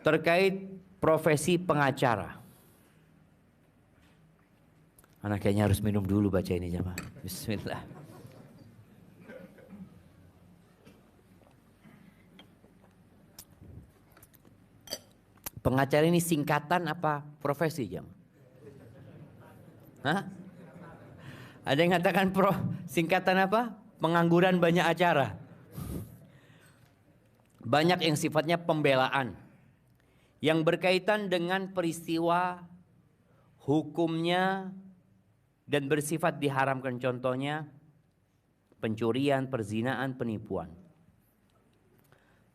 terkait profesi pengacara. Anak kayaknya harus minum dulu baca ini jemaah. Bismillah. Pengacara ini singkatan apa profesi jemaah? Hah? Ada yang katakan singkatan apa? Pengangguran banyak acara. Banyak yang sifatnya pembelaan, yang berkaitan dengan peristiwa hukumnya dan bersifat diharamkan, contohnya pencurian, perzinaan, penipuan.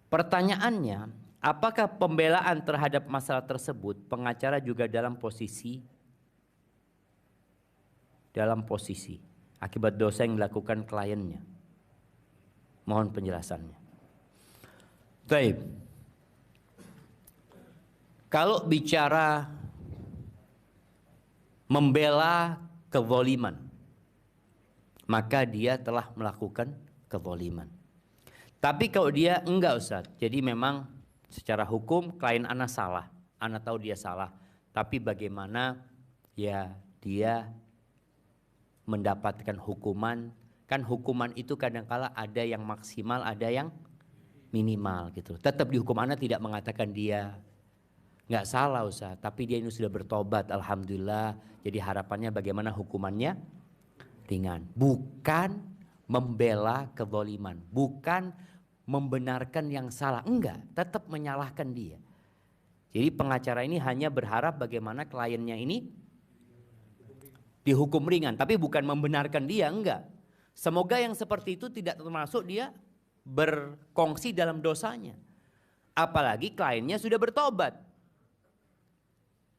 Pertanyaannya, apakah pembelaan terhadap masalah tersebut pengacara juga dalam posisi akibat dosa yang dilakukan kliennya? Mohon penjelasannya. Baik. Kalau bicara membela kezaliman, maka dia telah melakukan kezaliman. Tapi kalau dia enggak, Ustaz, jadi memang secara hukum klien anak salah, anak tahu dia salah, tapi bagaimana ya dia mendapatkan hukuman? Kan hukuman itu kadangkala ada yang maksimal, ada yang minimal gitu. Tetap dihukum, anak tidak mengatakan dia nggak salah Ustaz, tapi dia ini sudah bertobat, alhamdulillah. Jadi harapannya bagaimana hukumannya ringan. Bukan membela kezaliman, bukan membenarkan yang salah, enggak, tetap menyalahkan dia. Jadi pengacara ini hanya berharap bagaimana kliennya ini dihukum ringan, tapi bukan membenarkan dia, enggak. Semoga yang seperti itu tidak termasuk dia berkongsi dalam dosanya. Apalagi kliennya sudah bertobat.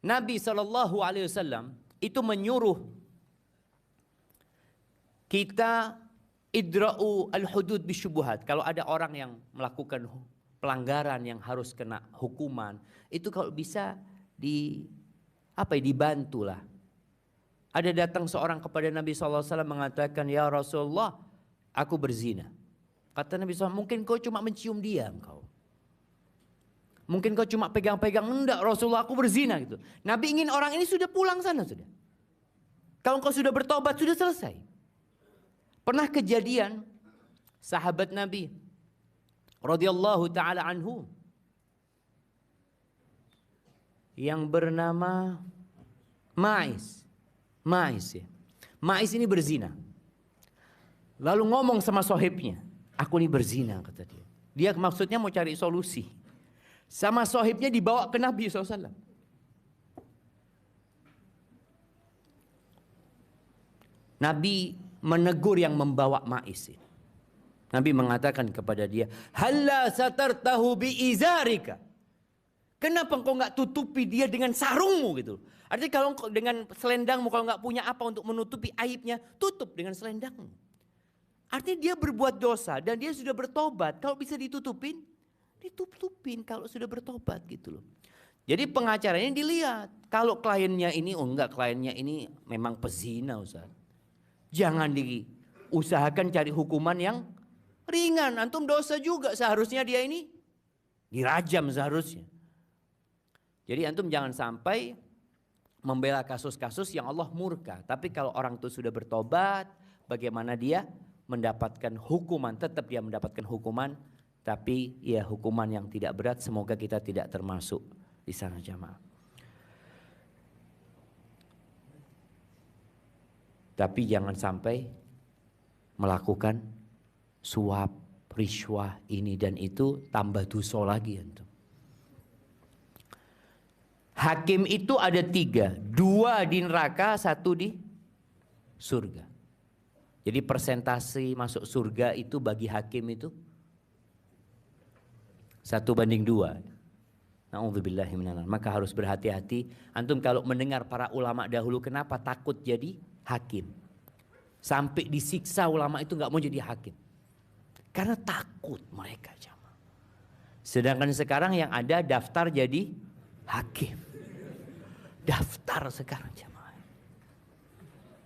Nabi SAW itu menyuruh kita idra'u al-hudud bisyubuhat. Kalau ada orang yang melakukan pelanggaran yang harus kena hukuman, itu kalau bisa dibantulah. Ada datang seorang kepada Nabi SAW mengatakan, ya Rasulullah, aku berzina. Kata Nabi SAW, mungkin kau cuma mencium dia engkau. Mungkin kau cuma pegang-pegang. Enggak Rasulullah, aku berzina gitu. Nabi ingin orang ini sudah pulang sana sudah. Kalau kau sudah bertobat sudah selesai. Pernah kejadian sahabat Nabi radhiyallahu taala anhu yang bernama Ma'is. Ma'is ini berzina. Lalu ngomong sama sohibnya, aku ini berzina, kata dia. Dia maksudnya mau cari solusi. Sama sohibnya dibawa ke Nabi SAW. Nabi menegur yang membawa Ma'is. Nabi mengatakan kepada dia, halla satartahu biizarika. Kenapa engkau nggak tutupi dia dengan sarungmu gitu? Artinya kalau dengan selendangmu, kalau nggak punya apa untuk menutupi aibnya, tutup dengan selendangmu. Artinya dia berbuat dosa dan dia sudah bertobat. Kalau bisa ditutupin, ditutupin kalau sudah bertobat gitu loh. Jadi pengacara ini dilihat. Kalau kliennya ini, kliennya ini memang pezina Ustaz. Jangan diusahakan cari hukuman yang ringan. Antum dosa juga, seharusnya dia ini dirajam seharusnya. Jadi antum jangan sampai membela kasus-kasus yang Allah murka. Tapi kalau orang itu sudah bertobat, bagaimana dia mendapatkan hukuman? Tetap dia mendapatkan hukuman, tapi ya hukuman yang tidak berat. Semoga kita tidak termasuk di sana jamaah. Tapi jangan sampai melakukan suap, riswah, ini dan itu, tambah dosa lagi antum. Hakim itu ada 3, 2 di neraka, 1 di surga. Jadi persentase masuk surga itu bagi hakim itu 1:2. Na'udzubillahi minanar. Maka harus berhati-hati. Antum kalau mendengar para ulama dahulu, kenapa takut jadi hakim? Sampai disiksa ulama itu nggak mau jadi hakim. Karena takut mereka jamaah. Sedangkan sekarang yang ada daftar jadi hakim. Daftar sekarang jamaah.